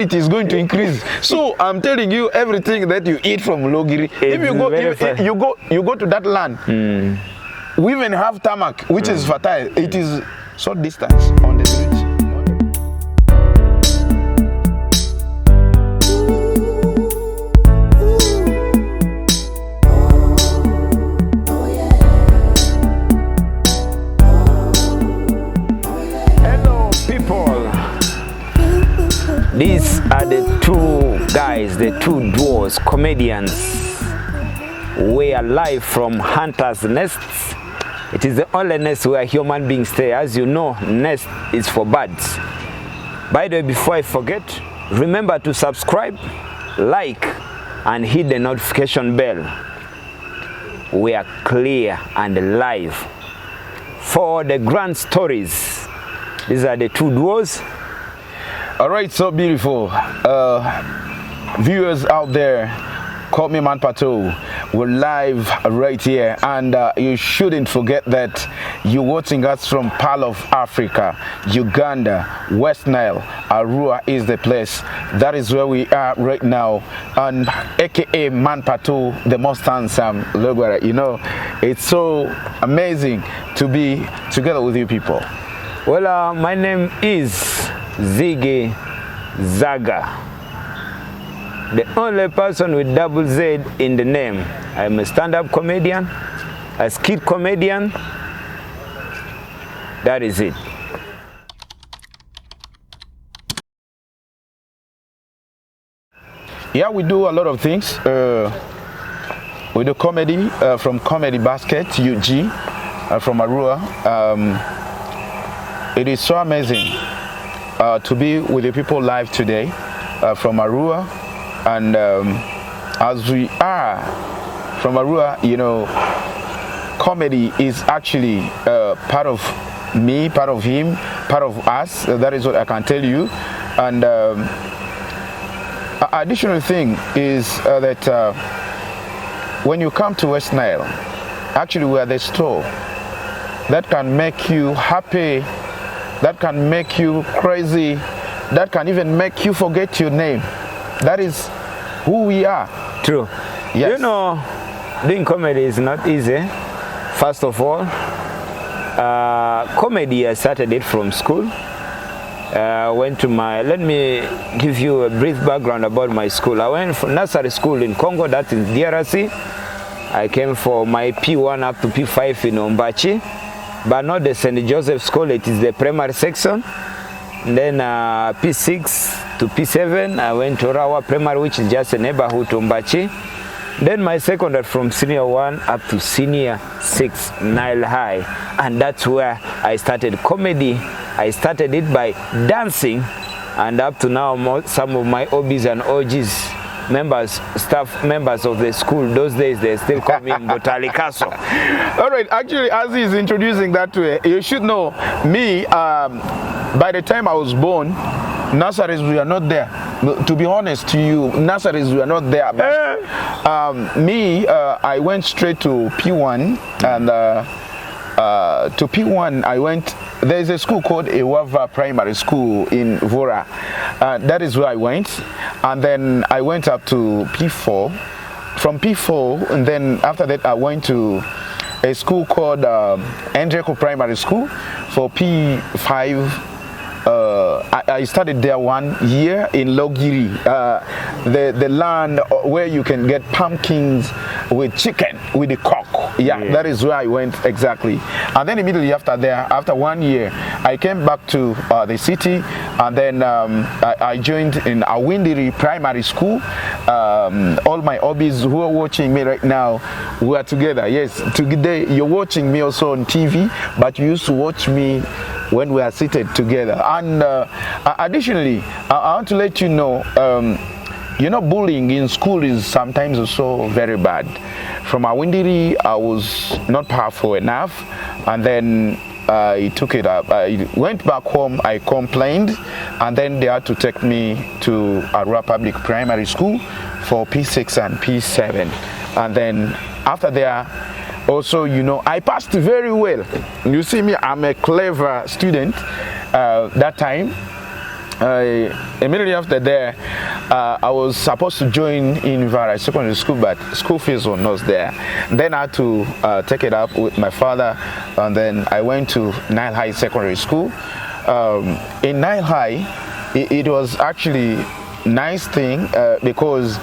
it is going to increase. So I'm telling you, everything that you eat from Logiri, if you go to that land, we even have tarmac, which is fertile. It is short distance on the street. These are the two guys, the two duos, comedians. We are live from Hunter's Nests. It is the only nest where human beings stay. As you know, nest is for birds. By the way, before I forget, remember to subscribe, like, and hit the notification bell. We are clear and live for the grand stories. These are the two duos. All right, so beautiful. Viewers out there, call me Man Pato. We're live right here, and you shouldn't forget that you're watching us from Pearl of Africa, Uganda, Westnile. Arua is the place. That is where we are right now, and aka Man Pato, the most handsome logo. You know, it's so amazing to be together with you people. Well, my name is Ziggy Zaga, the only person with double Z in the name. I'm a stand-up comedian, a skit comedian. That is it. Yeah, we do a lot of things. We do comedy from Comedy Basket, UG, from Arua. It is so amazing to be with the people live today from Arua, and as we are from Arua, you know, comedy is actually part of me, part of him, part of us. That is what I can tell you. And additional thing is that when you come to Westnile, actually we are the store that can make you happy, that can make you crazy, that can even make you forget your name. That is who we are. True. Yes. You know, doing comedy is not easy. First of all, comedy, I started it from school. Let me give you a brief background about my school. I went for nursery school in Congo, that is DRC. I came for my P1 up to P5 in Ombachi, but not the St. Joseph School, it is the primary section. Then P6 to P7, I went to Rawa Primary, which is just a neighborhood to Ombachi. Then my secondary from senior 1 up to senior 6, Nile High. And that's where I started comedy. I started it by dancing, and up to now, some of my OBs and OGs, staff members of the school, those days they still call me Mbotalikaso. All right, actually, as he's introducing that way, you should know me. By the time I was born, nurseries were not there. To be honest to you, nurseries were not there. But, I went straight to P1, and to P1 I went. There's a school called Ewava Primary School in Vora. That is where I went, and then I went up to P4. From P4, and then after that I went to a school called Enjeko Primary School. For P5, I studied there 1 year in Logiri, the land where you can get pumpkins with chicken, with the cock. Yeah, that is where I went exactly. And then immediately after there, after 1 year, I came back to the city, and then I joined in Awindiri Primary School. All my hobbies who are watching me right now, we are together. Yes, today you're watching me also on TV, but you used to watch me when we are seated together. And additionally, I want to let you know, bullying in school is sometimes also very bad. From Awindiri, I was not powerful enough, and then I took it up. I went back home, I complained, and then they had to take me to Arua Public Primary School for P6 and P7. And then after there, also, I passed very well. You see me, I'm a clever student that time. Immediately after there, I was supposed to join in Vara Secondary School, but school fees were not there. Then I had to take it up with my father, and then I went to Nile High Secondary School. In Nile High, it was actually nice thing because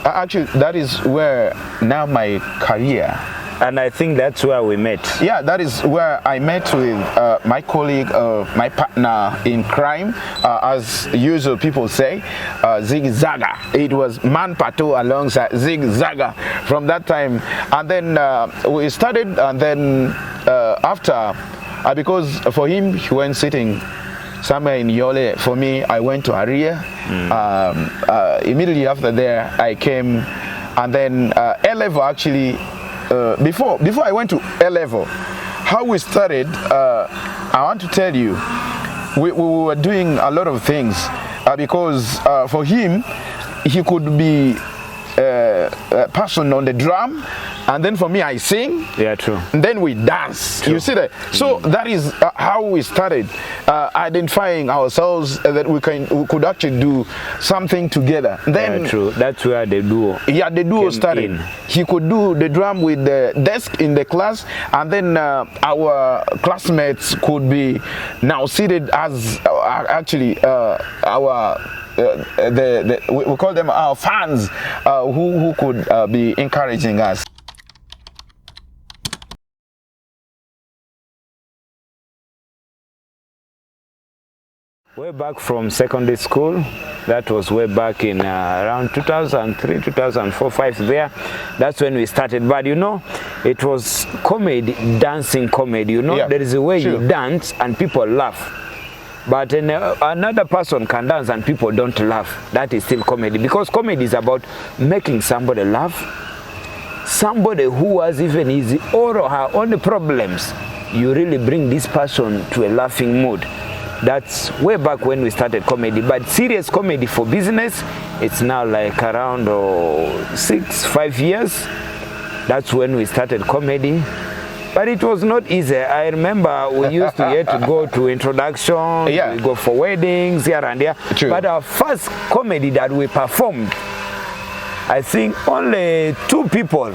actually that is where now my career. And I think that's where we met. Yeah, that is where I met with my colleague, my partner in crime, as usual people say, Ziggy Zaga. It was man Pato alongside Ziggy Zaga from that time. And then we started, and then after, because for him, he went sitting somewhere in Yole. For me, I went to Aria. Immediately after there, I came, and then A-level actually. Before I went to A-level, how we started, I want to tell you, we were doing a lot of things because for him, he could be a person on the drum, and then for me I sing. Yeah, true. And then we dance. True. You see that? So that is how we started identifying ourselves that we could actually do something together. Then yeah, true. That's where the duo. Yeah, the duo started. In. He could do the drum with the desk in the class, and then our classmates could be now seated as actually our. We call them our fans who could be encouraging us. Way back from secondary school, that was way back in around 2003, 2004, 5 there. That's when we started. But you know, it was comedy, dancing comedy. You know, there is a way you dance and people laugh. But another person can dance and people don't laugh. That is still comedy, because comedy is about making somebody laugh. Somebody who has even his or her own problems, you really bring this person to a laughing mood. That's way back when we started comedy. But serious comedy for business, it's now like around 5 years. That's when we started comedy. But it was not easy. I remember we used to get to go to introduction, we go for weddings here and there. True. But our first comedy that we performed, I think only 2 people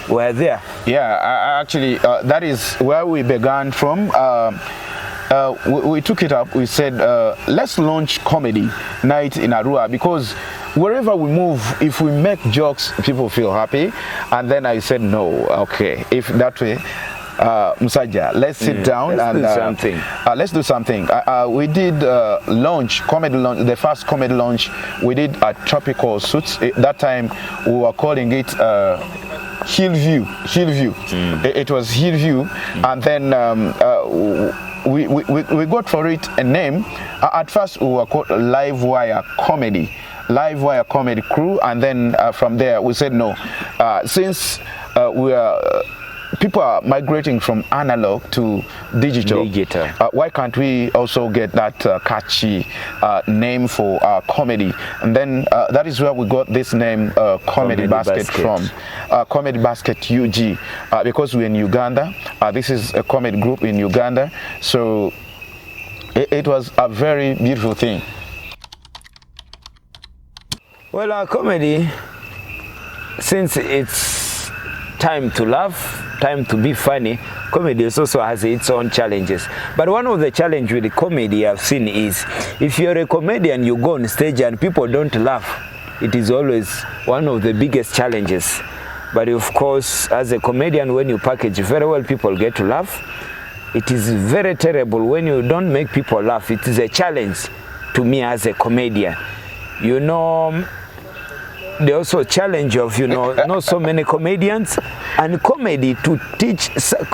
were there. Yeah, actually, that is where we began from. We took it up. We said, let's launch comedy night in Arua, because wherever we move, if we make jokes, people feel happy. And then I said, no, okay, if that way, Musaja, let's sit down and do something. Let's do something. We did comedy launch, the first comedy launch. We did at Tropical Suits. That time we were calling it Hillview. It was Hillview, and then we got for it a name. At first we were called Live Wire Comedy Crew, and then from there we said no, since people are migrating from analog to digital. Why can't we also get that catchy name for comedy? And then that is where we got this name, Comedy Basket from. Comedy Basket UG, because we're in Uganda. This is a comedy group in Uganda. So it was a very beautiful thing. Well, our comedy, since it's time to laugh, time to be funny, comedy also has its own challenges. But one of the challenges with the comedy I've seen is, if you're a comedian, you go on stage and people don't laugh, it is always one of the biggest challenges. But of course, as a comedian, when you package very well, people get to laugh. It is very terrible when you don't make people laugh. It is a challenge to me as a comedian. You know, there's also a challenge of, you know, not so many comedians, and comedy to teach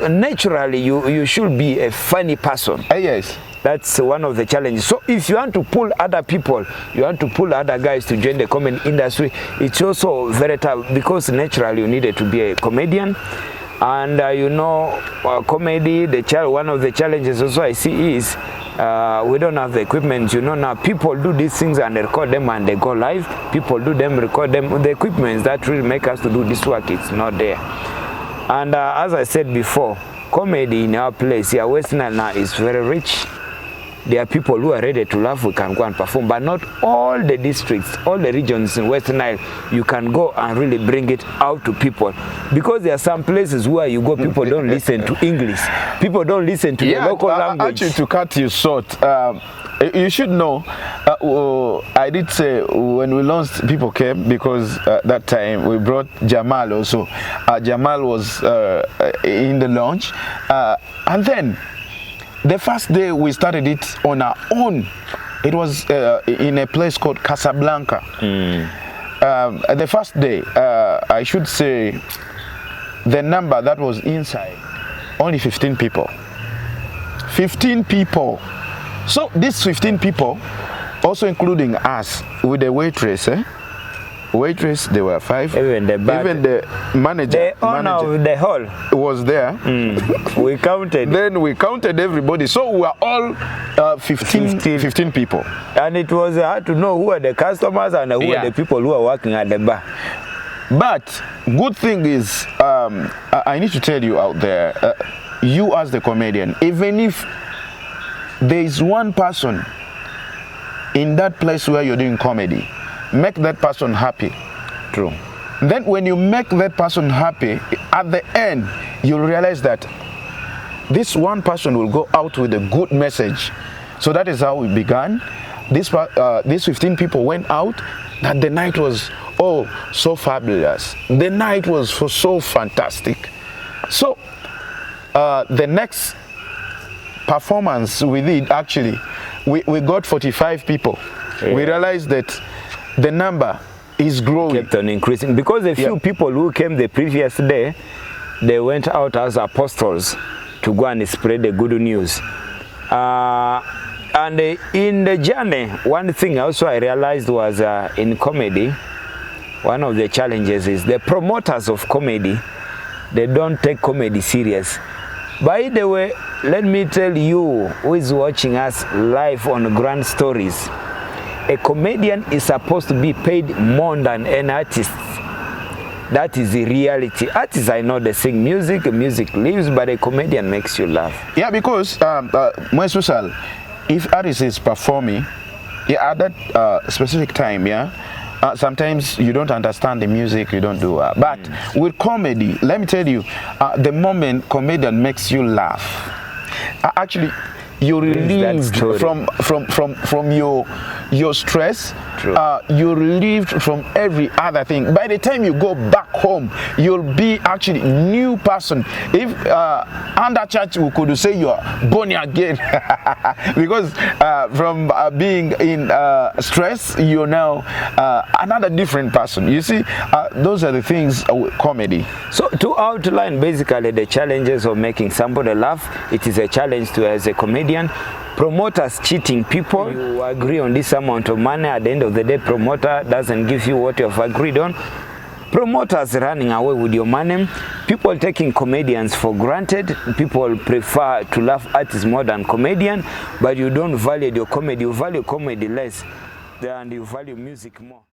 naturally you should be a funny person. Yes. That's one of the challenges. So if you want to pull other people, you want to pull other guys to join the comedy industry, it's also very tough, because naturally you needed to be a comedian. And you know, comedy, one of the challenges also I see is we don't have the equipment. You know, now people do these things and they record them and they go live. People do them, record them. The equipment that really make us to do this work, it's not there. And as I said before, comedy in our place here, Westnile now is very rich. there are people who are ready to laugh, we can go and perform, but not all the districts, all the regions in West Nile, you can go and really bring it out to people. Because there are some places where you go, people don't listen to English. People don't listen to the local language. Actually, to cut you short, you should know, I did say when we launched, people came because that time we brought Jamal also. Jamal was in the launch. And then the first day we started it on our own. It was in a place called Casablanca. The first day, I should say, the number that was inside, only 15 people. 15 people. So these 15 people, also including us, with the waitress, waitress, there were 5. Even the manager, the owner of the hall was there. We counted. Then we counted everybody. So we were all 15 people. And it was hard to know who are the customers and who are the people who are working at the bar. But good thing is, I need to tell you out there, you as the comedian, even if there is one person in that place where you're doing comedy, make that person happy. True. Then when you make that person happy, at the end, you'll realize that this one person will go out with a good message. So that is how we began. These 15 people went out, and the night was, so fabulous. The night was so fantastic. So the next performance we did, actually, we got 45 people. Yeah. We realized that the number is growing. Kept on increasing because a few people who came the previous day, they went out as apostles to go and spread the good news. And in the journey, one thing also I realized was in comedy, one of the challenges is the promoters of comedy, they don't take comedy serious. By the way, let me tell you who is watching us live on Grand Stories, a comedian is supposed to be paid more than an artist. That is the reality. Artists, I know they sing music, music lives, but a comedian makes you laugh. Yeah, because more special, if artist is performing, at that specific time, sometimes you don't understand the music, you don't do but with comedy, let me tell you, the moment comedian makes you laugh, actually you relieved from your stress. You're relieved from every other thing. By the time you go back home, you'll be actually a new person. If under church we could say you are born again, because from being in stress, you're now another different person. You see, those are the things with comedy. So to outline basically the challenges of making somebody laugh, it is a challenge to as a comedian. Promoters cheating people. You agree on this amount of money, at the end of the day promoter doesn't give you what you have agreed on. Promoters running away with your money. People taking comedians for granted. People prefer to laugh artists more than comedian, but you don't value your comedy. You value comedy less and you value music more.